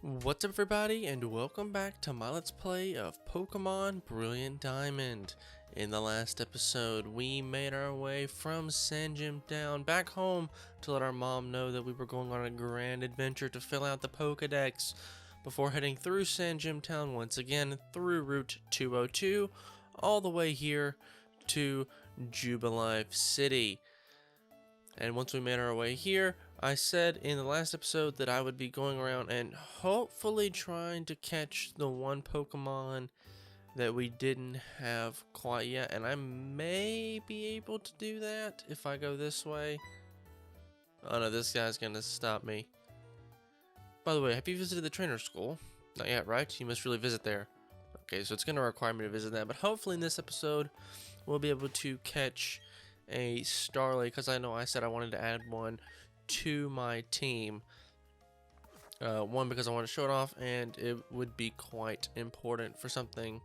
What's up everybody, and welcome back to my Let's Play of Pokemon Brilliant Diamond. In the last episode, we made our way from Sandgem Town back home to let our mom know that we were going on a grand adventure to fill out the Pokedex before heading through Sandgem Town once again through Route 202 all the way here to Jubilife City. And once we made our way here, I said in the last episode that I would be going around and hopefully trying to catch the one Pokemon that we didn't have quite yet. And I may be able to do that if I go this way. Oh no, this guy's gonna stop me. By the way, have you visited the trainer school? Not yet, right? You must really visit there. Okay, so it's gonna require me to visit that, but hopefully in this episode we'll be able to catch a Starly, because I know I said I wanted to add one to my team. One, because I want to show it off, and it would be quite important for something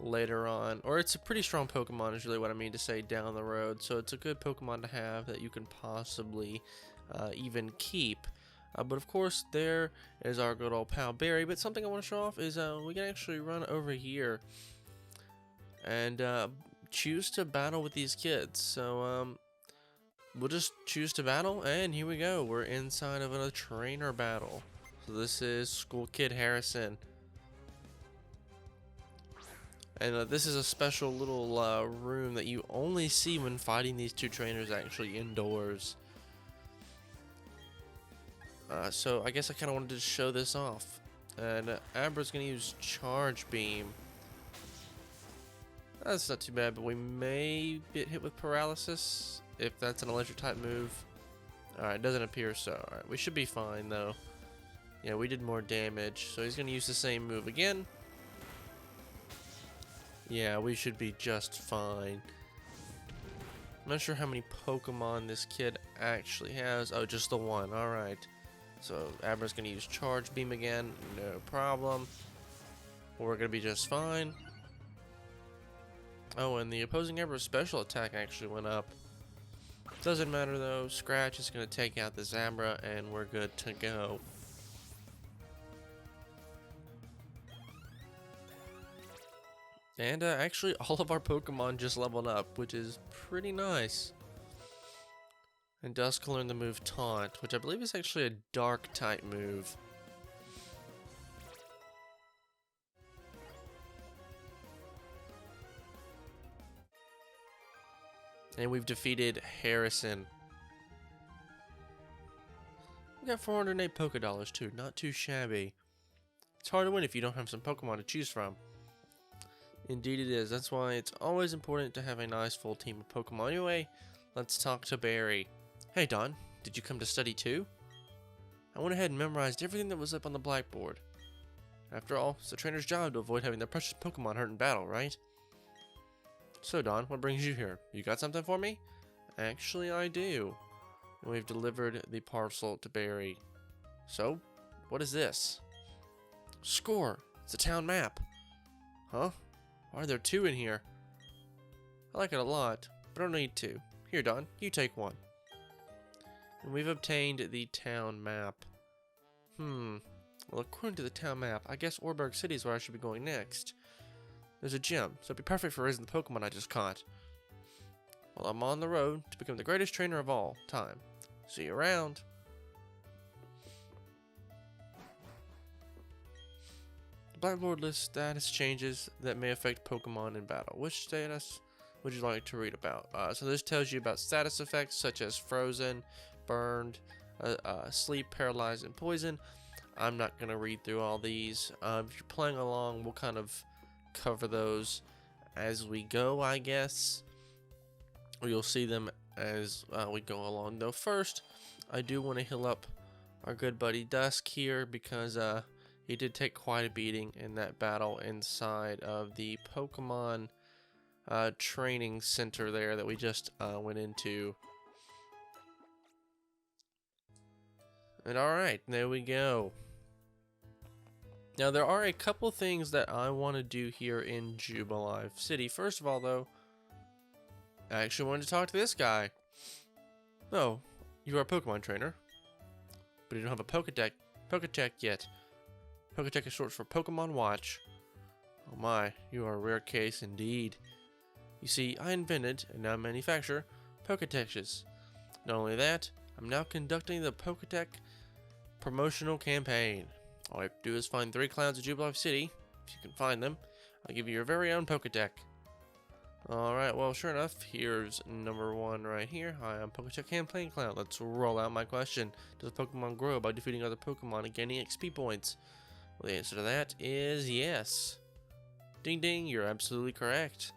later on. Or it's a pretty strong Pokemon is really what I mean to say down the road. So it's a good Pokemon to have that you can possibly even keep. But of course, there is our good old pal Barry. But something I want to show off is we can actually run over here and choose to battle with these kids. So we'll just choose to battle, and here we go. We're inside of a trainer battle. So this is School Kid Harrison, and this is a special little room that you only see when fighting these two trainers actually indoors. So I guess I kind of wanted to show this off. And Amber's gonna use Charge Beam. That's not too bad, but we may get hit with paralysis if that's an electric type move. Alright, doesn't appear so. Alright, we should be fine though. Yeah, we did more damage, so he's gonna use the same move again. Yeah, we should be just fine. I'm not sure how many Pokemon this kid actually has. Oh, just the one. Alright. So Amber's gonna use Charge Beam again, no problem. We're gonna be just fine. Oh, and the opposing Amber's special attack actually went up. Doesn't matter though, Scratch is going to take out the Zambra and we're good to go. And actually all of our Pokemon just leveled up, which is pretty nice. And Dusk learned the move Taunt, which I believe is actually a dark type move. And we've defeated Harrison. We got 408 Poké too, not too shabby. It's hard to win if you don't have some Pokemon to choose from. Indeed it is, that's why it's always important to have a nice full team of Pokemon. Anyway, let's talk to Barry. Hey Don, did you come to study too? I went ahead and memorized everything that was up on the blackboard. After all, it's the trainer's job to avoid having their precious Pokemon hurt in battle, right? So Don, what brings you here? You got something for me? Actually, I do. And we've delivered the parcel to Barry. So, what is this? Score! It's a town map. Huh? Why are there two in here? I like it a lot, but I don't need two. Here, Don, you take one. And we've obtained the town map. Well, according to the town map, I guess Orberg City is where I should be going next. There's a gym, so it'd be perfect for raising the Pokemon I just caught. Well, I'm on the road to become the greatest trainer of all time. See you around. The blackboard lists status changes that may affect Pokemon in battle. Which status would you like to read about? So this tells you about status effects such as frozen, burned, sleep, paralyzed, and poison. I'm not going to read through all these. If you're playing along, we'll kind of cover those as we go, I guess. Or you'll see them as we go along. Though first, I do want to heal up our good buddy Dusk here, because he did take quite a beating in that battle inside of the Pokemon training center there that we just went into. And alright, there we go. Now, there are a couple things that I want to do here in Jubilife City. First of all, though, I actually wanted to talk to this guy. Oh, you are a Pokemon trainer, but you don't have a Pokédex yet. Poketech is short for Pokemon Watch. Oh my, you are a rare case indeed. You see, I invented and now manufacture Poketexes. Not only that, I'm now conducting the Poketech promotional campaign. All you have to do is find 3 clowns in Jubilife City. If you can find them, I'll give you your very own Poketech. Alright, well, sure enough, here's number 1 right here. Hi, I'm Poketech Campaign Clown. Let's roll out my question. Does Pokemon grow by defeating other Pokemon and gaining XP points? Well, the answer to that is yes. Ding ding, you're absolutely correct.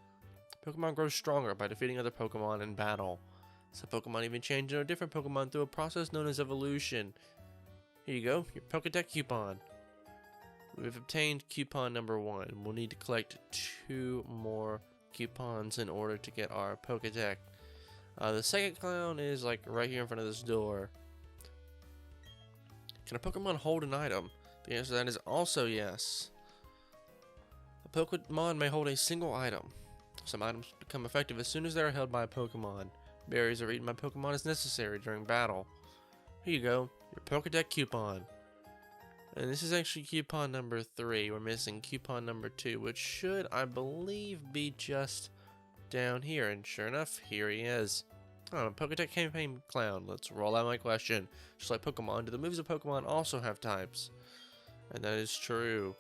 Pokemon grows stronger by defeating other Pokemon in battle. Some Pokemon even change into a different Pokemon through a process known as evolution. Here you go, your Poketech coupon. We've obtained coupon number 1. We'll need to collect 2 more coupons in order to get our Poketech. The second clown is like right here in front of this door. Can a Pokemon hold an item? The answer to that is also yes. A Pokemon may hold a single item. Some items become effective as soon as they are held by a Pokemon. Berries are eaten by Pokemon as necessary during battle. Here you go, your Poketech coupon. And this is actually coupon number 3. We're missing coupon number 2, which should, I believe, be just down here. And sure enough, here he is. Oh, Poketech Campaign Clown. Let's roll out my question. Just like Pokemon, do the moves of Pokemon also have types? And that is true.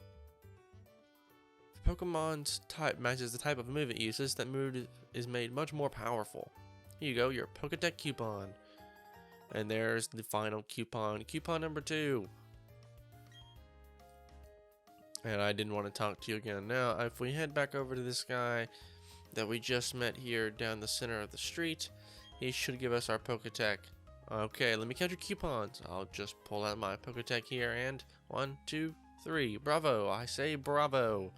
If Pokemon's type matches the type of move it uses, that move is made much more powerful. Here you go, your Poketech coupon. And there's the final coupon. Coupon number 2. And I didn't want to talk to you again. Now, if we head back over to this guy that we just met here down the center of the street, he should give us our Poketech. Okay, let me count your coupons. I'll just pull out my Poketech here and 1, 2, 3. Bravo! I say bravo.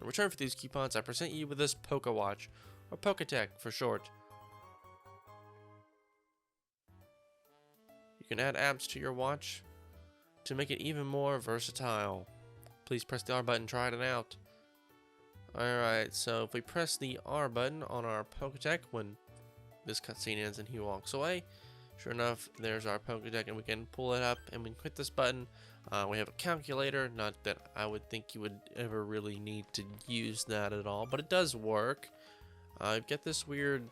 In return for these coupons, I present you with this Pokewatch, or Poketech for short. You can add apps to your watch to make it even more versatile. Please press the R button, try it out. Alright, so if we press the R button on our Poketech when this cutscene ends and he walks away, sure enough, there's our Poketech and we can pull it up and we can click this button. We have a calculator, not that I would think you would ever really need to use that at all, but it does work. Get this weird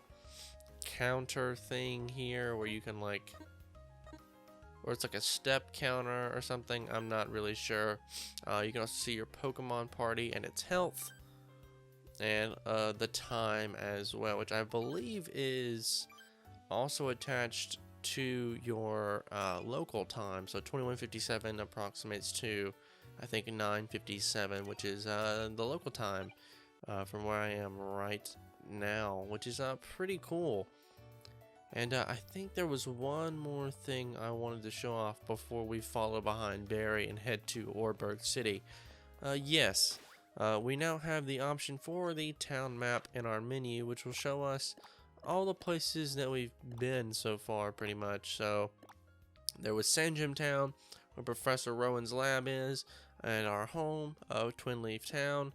counter thing here where you can like, or it's like a step counter or something, I'm not really sure. You can also see your Pokemon party and its health, and the time as well, which I believe is also attached to your local time. So 21:57 approximates to, I think, 9:57, which is the local time from where I am right now, which is pretty cool. And I think there was one more thing I wanted to show off before we follow behind Barry and head to Orberg City. Yes, we now have the option for the town map in our menu, which will show us all the places that we've been so far, pretty much. So there was Sanjim Town, where Professor Rowan's lab is, and our home of Twin Leaf Town.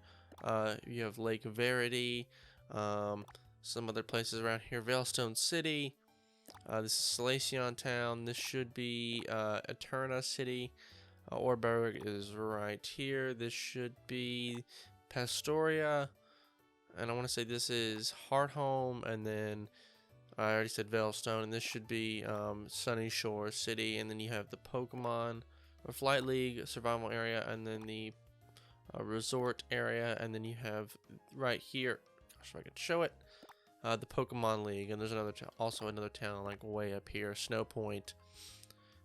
You have Lake Verity, some other places around here, Veilstone City. This is Salacion Town. This should be Eterna City. Orberg is right here. This should be Pastoria. And I want to say this is Hearthome. And then I already said Veilstone. And this should be Sunny Shore City. And then you have the Pokemon or Flight League Survival Area. And then the Resort Area. And then you have right here. Gosh, if I can show it. The Pokemon League, and there's also another town like way up here, Snow Point,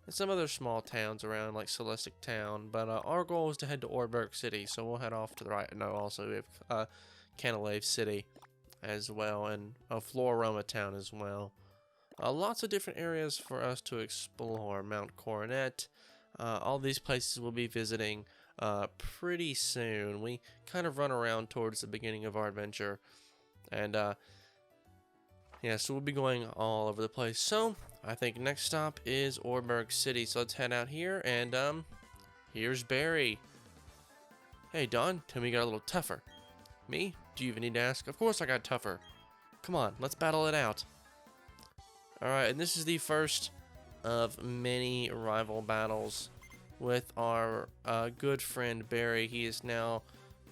and some other small towns around like Celestic Town. But our goal is to head to Orberg City, so we'll head off to the right. No, also we have Canalave City as well, and Floroma Town as well. Lots of different areas for us to explore. Mount Coronet. All these places we'll be visiting pretty soon. We kind of run around towards the beginning of our adventure, and yeah, so we'll be going all over the place. So, I think next stop is Orberg City. So let's head out here, and here's Barry. Hey, Don, tell me you got a little tougher. Me? Do you even need to ask? Of course I got tougher. Come on, let's battle it out. Alright, and this is the first of many rival battles with our good friend Barry. He is now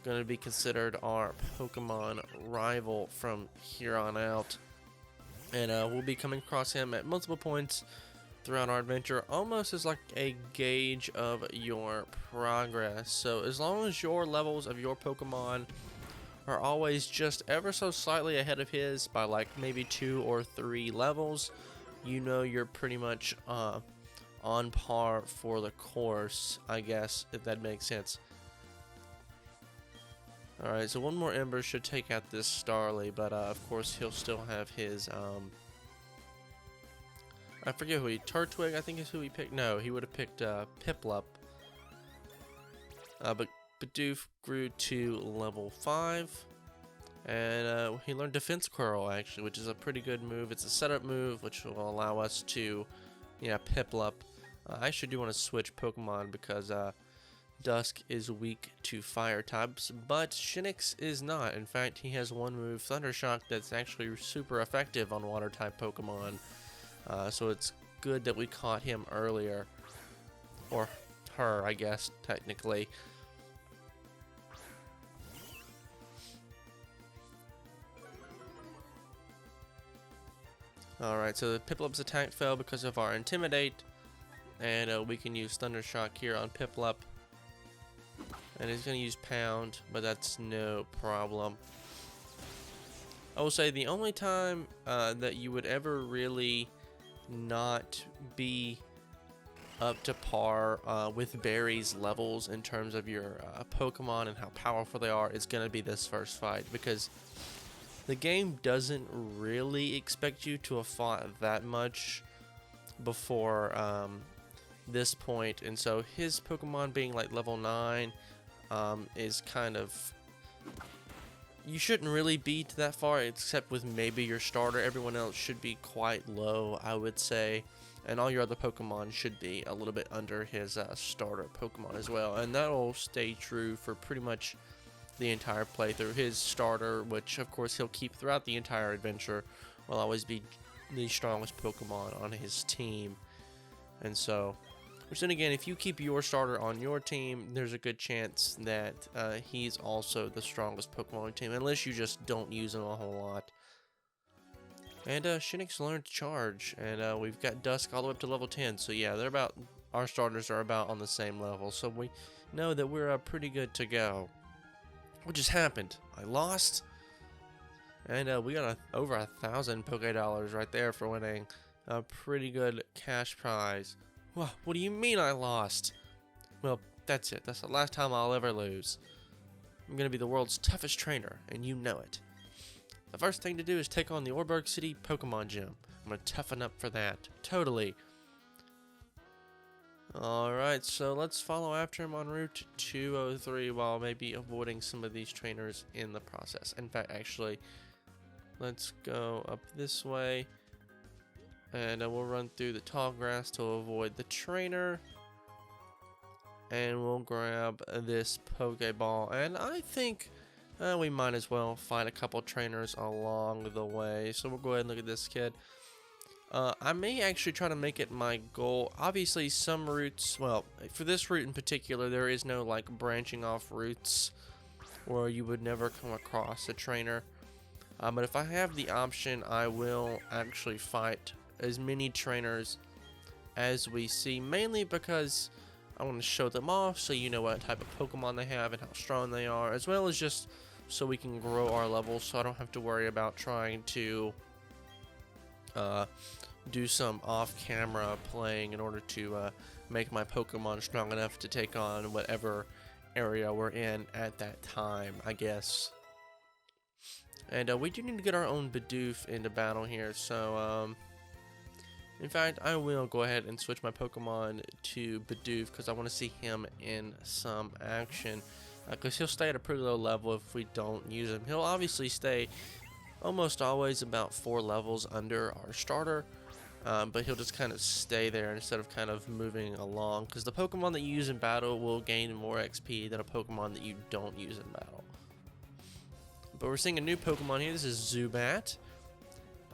going to be considered our Pokemon rival from here on out. And we'll be coming across him at multiple points throughout our adventure, almost as like a gauge of your progress. So as long as your levels of your Pokemon are always just ever so slightly ahead of his by like maybe 2 or 3 levels, you know you're pretty much on par for the course, I guess, if that makes sense. Alright, so one more Ember should take out this Starly, but of course he'll still have his, I forget who Turtwig I think is who he picked. No, he would have picked Piplup. But Bidoof grew to level 5, and he learned Defense Curl actually, which is a pretty good move. It's a setup move which will allow us to, Piplup. I actually do want to switch Pokemon because Dusk is weak to fire types, but Shinx is not. In fact, he has one move, Thundershock, that's actually super effective on water type Pokemon. So it's good that we caught him earlier, or her, I guess, technically. Alright, so the Piplup's attack fell because of our Intimidate, and we can use Thundershock here on Piplup. And he's going to use Pound, but that's no problem. I will say the only time that you would ever really not be up to par with Barry's levels in terms of your Pokemon and how powerful they are is going to be this first fight, because the game doesn't really expect you to have fought that much before this point, and so his Pokemon being like level 9 is kind of, you shouldn't really be to that far except with maybe your starter. Everyone else should be quite low, I would say, and all your other Pokemon should be a little bit under his starter Pokemon as well, and that'll stay true for pretty much the entire playthrough. His starter, which of course he'll keep throughout the entire adventure, will always be the strongest Pokemon on his team. And so, which then again, if you keep your starter on your team, there's a good chance that he's also the strongest Pokemon on your team, unless you just don't use him a whole lot. And Shinx learned Charge, and we've got Dusk all the way up to level 10. So yeah, they're about, our starters are about on the same level. So we know that we're pretty good to go. What just happened? I lost, and we got over 1,000 Poké-Dollars right there for winning a pretty good cash prize. What do you mean I lost? Well, that's it. That's the last time I'll ever lose. I'm gonna be the world's toughest trainer, and you know it. The first thing to do is take on the Orberg City Pokemon Gym. I'm gonna toughen up for that. Totally. Alright, so let's follow after him on Route 203 while maybe avoiding some of these trainers in the process. In fact, actually, let's go up this way. And we'll run through the tall grass to avoid the trainer. And we'll grab this Pokeball. And I think we might as well fight a couple trainers along the way. So we'll go ahead and look at this kid. I may actually try to make it my goal. Obviously, some routes, well, for this route in particular, there is no like branching off routes where you would never come across a trainer. But if I have the option, I will actually fight as many trainers as we see, mainly because I want to show them off so you know what type of Pokemon they have and how strong they are, as well as just so we can grow our levels so I don't have to worry about trying to do some off-camera playing in order to make my Pokemon strong enough to take on whatever area we're in at that time, I guess. And we do need to get our own Bidoof into battle here, so in fact, I will go ahead and switch my Pokemon to Bidoof because I want to see him in some action. Because he'll stay at a pretty low level if we don't use him. He'll obviously stay almost always about 4 levels under our starter. But he'll just kind of stay there instead of kind of moving along. Because the Pokemon that you use in battle will gain more XP than a Pokemon that you don't use in battle. But we're seeing a new Pokemon here. This is Zubat.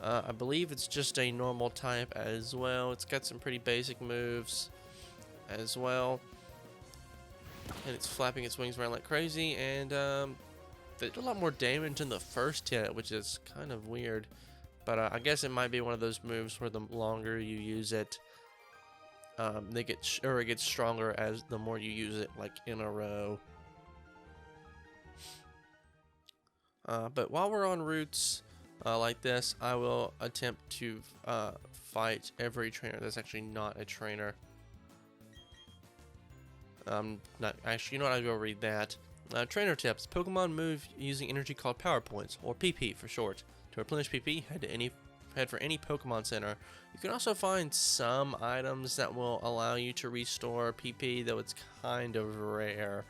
I believe it's just a normal type as well. It's got some pretty basic moves as well. and it's flapping its wings around like crazy, and they do a lot more damage in the first hit, which is kind of weird. But I guess it might be one of those moves where the longer you use it, it gets stronger as the more you use it, like in a row. But while we're on routes like this, I will attempt to fight every trainer that's actually not a trainer. Not actually. You know what? I'll go read that. Trainer tips: Pokemon move using energy called Power Points, or PP for short. To replenish PP, head for any Pokemon Center. You can also find some items that will allow you to restore PP, though it's kind of rare.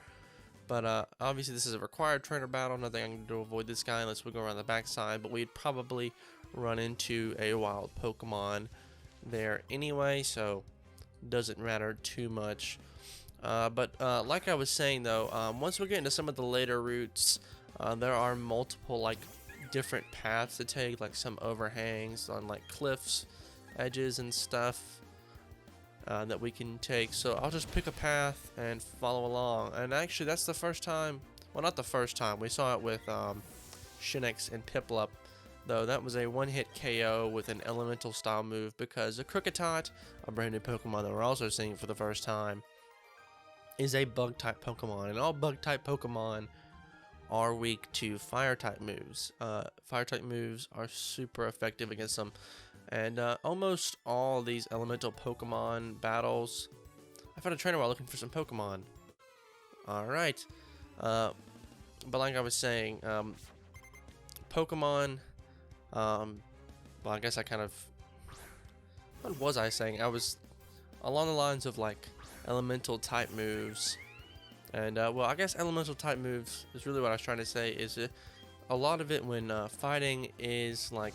But obviously this is a required trainer battle. Nothing I can do to avoid this guy unless we go around the backside. But we'd probably run into a wild Pokemon there anyway, so doesn't matter too much. But like I was saying though, once we get into some of the later routes, there are multiple like different paths to take, like some overhangs on like cliffs, edges and stuff that we can take. So I'll just pick a path and follow along. And actually that's the first time, well not the first time, we saw it with Shinx and Piplup, though that was a one-hit KO with an elemental style move, because the Kricketot, a brand new Pokemon that we're also seeing for the first time, is a bug type Pokemon, and all bug type Pokemon are weak to fire type moves. Fire type moves are super effective against them, and almost all these elemental Pokemon battles. I found a trainer while looking for some Pokemon. Alright, but like I was saying, Pokemon, well I guess I kind of, what was I saying? I was along the lines of like elemental type moves. And well, I guess elemental type moves is really what I was trying to say. Is a lot of it when fighting is like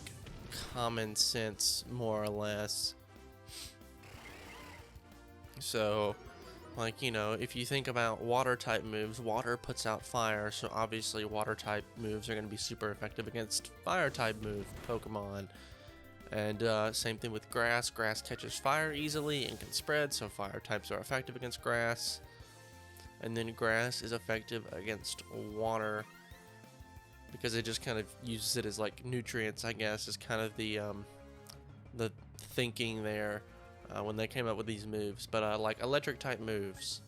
common sense, more or less. So, like, you know, if you think about water type moves, water puts out fire, so obviously water type moves are going to be super effective against fire type move Pokemon. And same thing with grass. Grass catches fire easily and can spread, so fire types are effective against grass. And then grass is effective against water because it just kind of uses it as like nutrients, I guess, is kind of the thinking there when they came up with these moves. But like electric type moves,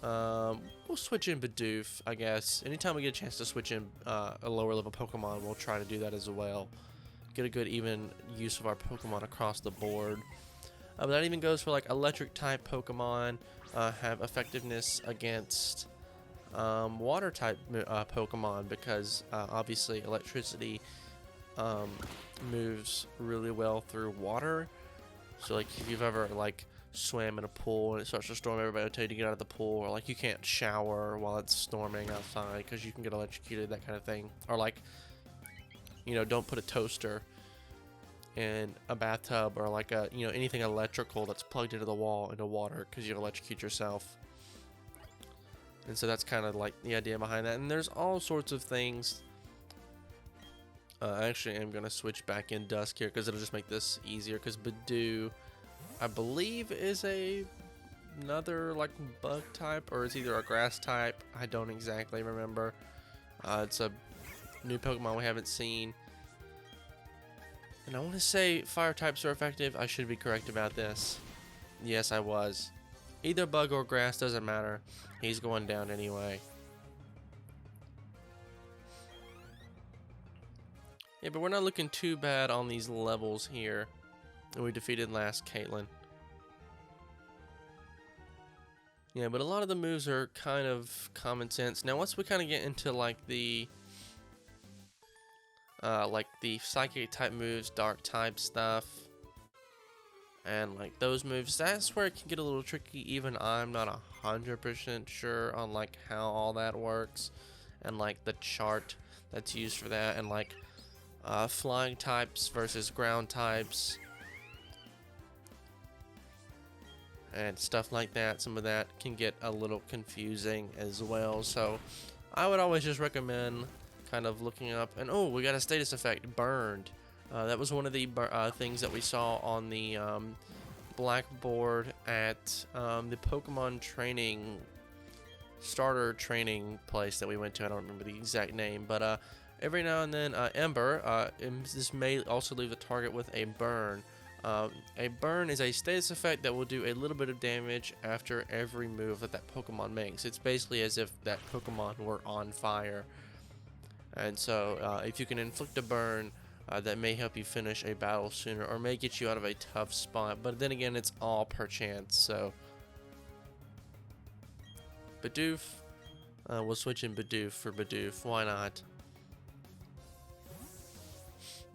we'll switch in Bidoof, I guess. Anytime we get a chance to switch in a lower level Pokemon, we'll try to do that as well. Get a good even use of our Pokemon across the board. But that even goes for like electric type Pokemon. Have effectiveness against water type Pokemon, because obviously electricity moves really well through water. So like if you've ever like swam in a pool and it starts to storm, everybody will tell you to get out of the pool, or like you can't shower while it's storming outside because you can get electrocuted, that kind of thing. Or like, you know, don't put a toaster in a bathtub, or like a, you know, anything electrical that's plugged into the wall into water, because you electrocute yourself. And so that's kind of like the idea behind that. And there's all sorts of things. Actually, I'm gonna switch back in Dusk here because it'll just make this easier, because Bidoof, I believe, is another like bug type, or it's either a grass type. I don't exactly remember. It's a new Pokemon we haven't seen. And I want to say fire types are effective. I should be correct about this. Yes, I was. Either bug or grass, doesn't matter. He's going down anyway. Yeah, but we're not looking too bad on these levels here. And we defeated last Caitlyn. Yeah, but a lot of the moves are kind of common sense. Now, once we kind of get into like the psychic type moves, dark type stuff, and like those moves, that's where it can get a little tricky. Even I'm not 100% sure on like how all that works, and like the chart that's used for that, and like flying types versus ground types and stuff like that. Some of that can get a little confusing as well, so I would always just recommend kind of looking up. And oh, we got a status effect, burned. That was one of the things that we saw on the blackboard at the Pokemon training starter training place that we went to. I don't remember the exact name, but every now and then Ember, this may also leave the target with a burn. A burn is a status effect that will do a little bit of damage after every move that Pokemon makes. It's basically as if that Pokemon were on fire. And so if you can inflict a burn, that may help you finish a battle sooner or may get you out of a tough spot. But then again, it's all per chance. So Bidoof, we'll switch in Bidoof for Bidoof. Why not?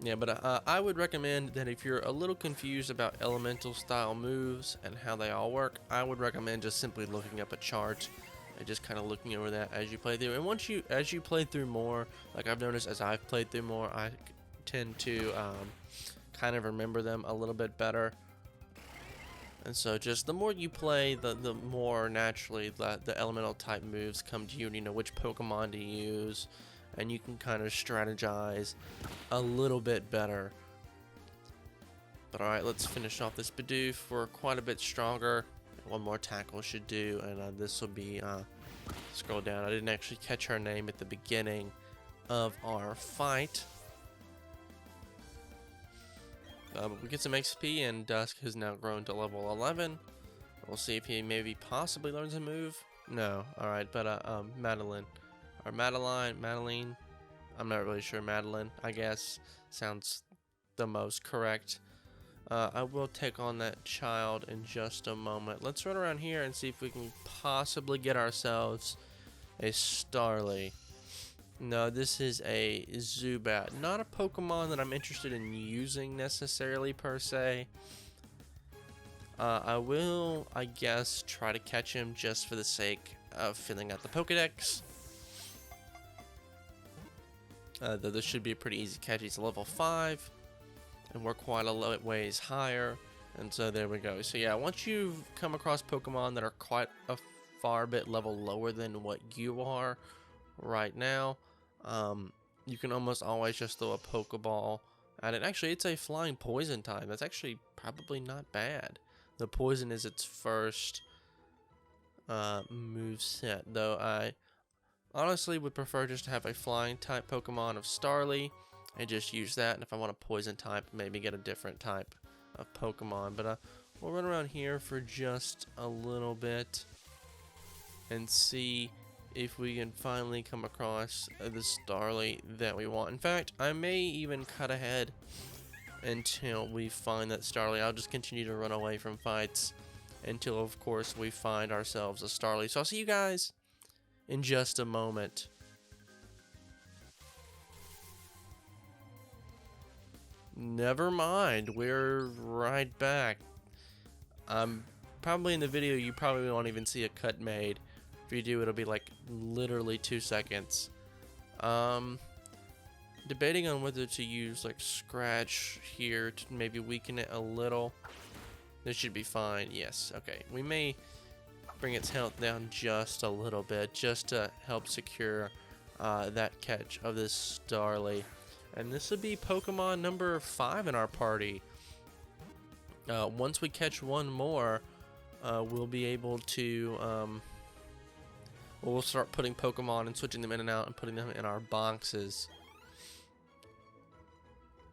Yeah, but I would recommend that if you're a little confused about elemental style moves and how they all work, I would recommend just simply looking up a chart and just kind of looking over that as you play through. And as you play through more, like I've noticed as I've played through more, I tend to kind of remember them a little bit better. And so just the more you play, the more naturally the elemental type moves come to you, and you know which Pokemon to use. And you can kind of strategize a little bit better. But alright, let's finish off this Bidoof. We're quite a bit stronger. One more tackle should do, and this will be, scroll down. I didn't actually catch her name at the beginning of our fight. We get some XP, and Dusk has now grown to level 11. We'll see if he maybe possibly learns a move. No, alright, but Madeline. Or Madeline, I'm not really sure. Madeline, I guess, sounds the most correct. I will take on that child in just a moment. Let's run around here and see if we can possibly get ourselves a Starly. No, this is a Zubat. Not a Pokemon that I'm interested in using necessarily per se. I will, I guess, try to catch him just for the sake of filling out the Pokedex. Though this should be a pretty easy catch. He's level 5, and we're quite a ways higher, and so there we go. So yeah, once you've come across Pokemon that are quite a far bit level lower than what you are right now, you can almost always just throw a Pokeball at it. Actually, it's a flying poison type. That's actually probably not bad. The poison is its first move set, though I honestly would prefer just to have a flying type Pokemon of Starly and just use that. And if I want a poison type, maybe get a different type of Pokemon. But we'll run around here for just a little bit and see if we can finally come across the Starly that we want. In fact, I may even cut ahead until we find that Starly. I'll just continue to run away from fights until, of course, we find ourselves a Starly. So I'll see you guys in just a moment. Never mind, we're right back. Probably in the video you probably won't even see a cut made. If you do, it'll be like literally 2 seconds. Debating on whether to use like Scratch here to maybe weaken it a little. This should be fine. Yes, okay. We may bring its health down just a little bit just to help secure that catch of this Starly. And this would be Pokemon number 5 in our party. Once we catch one more, we'll be able to we'll start putting Pokemon and switching them in and out and putting them in our boxes.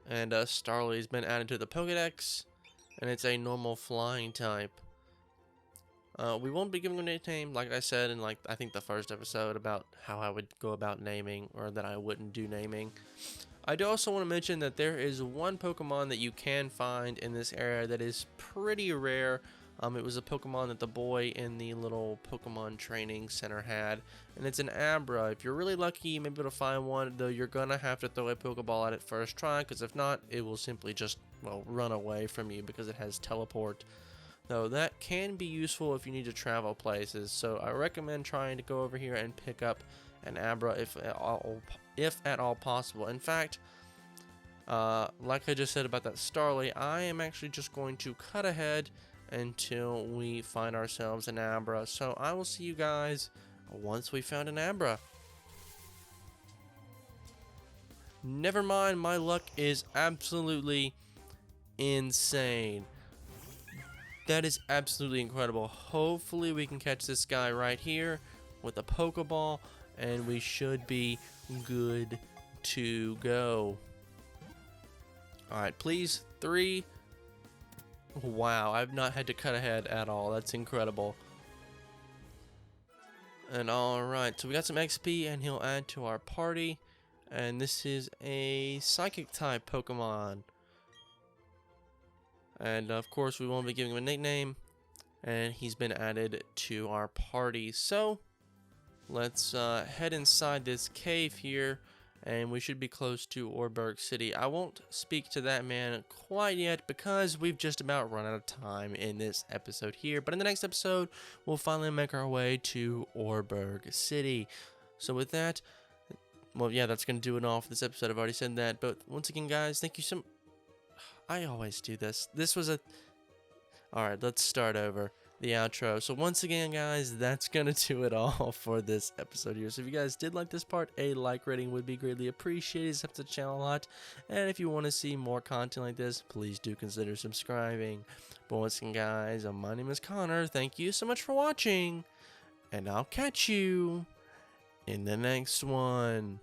And Starly's been added to the Pokedex, and it's a normal flying type. We won't be giving a nickname, like I said in I think the first episode about how I would go about naming, or that I wouldn't do naming. I do also want to mention that there is one Pokemon that you can find in this area that is pretty rare. It was a Pokemon that the boy in the little Pokemon training center had, and it's an Abra. If you're really lucky, you may be able to find one, though you're gonna have to throw a Pokeball at it first try, because if not, it will simply just, well, run away from you because it has teleport. Though that can be useful if you need to travel places, so I recommend trying to go over here and pick up an Abra if at all possible. In fact, like I just said about that Starly, I am actually just going to cut ahead until we find ourselves an Abra. So I will see you guys once we found an Abra. Never mind, my luck is absolutely insane. That is absolutely incredible. Hopefully we can catch this guy right here. with a Pokeball, and we should be good to go. Alright, please. 3. Wow, I've not had to cut ahead at all. That's incredible. And alright, so we got some XP, and he'll add to our party. And this is a Psychic type Pokemon. And of course, we won't be giving him a nickname. And he's been added to our party. So, let's head inside this cave here. And we should be close to Orberg City. I won't speak to that man quite yet because we've just about run out of time in this episode here. But in the next episode, we'll finally make our way to Orberg City. So with that, well, yeah, that's going to do it all for this episode. I've already said that. But once again, guys, thank you so much. I always do this. This was a... Alright, let's start over. The outro. So once again, guys, that's gonna do it all for this episode here. So if you guys did like this part, a like rating would be greatly appreciated. It helps the channel a lot. And if you want to see more content like this, please do consider subscribing. But once again, guys, my name is Connor. Thank you so much for watching, and I'll catch you in the next one.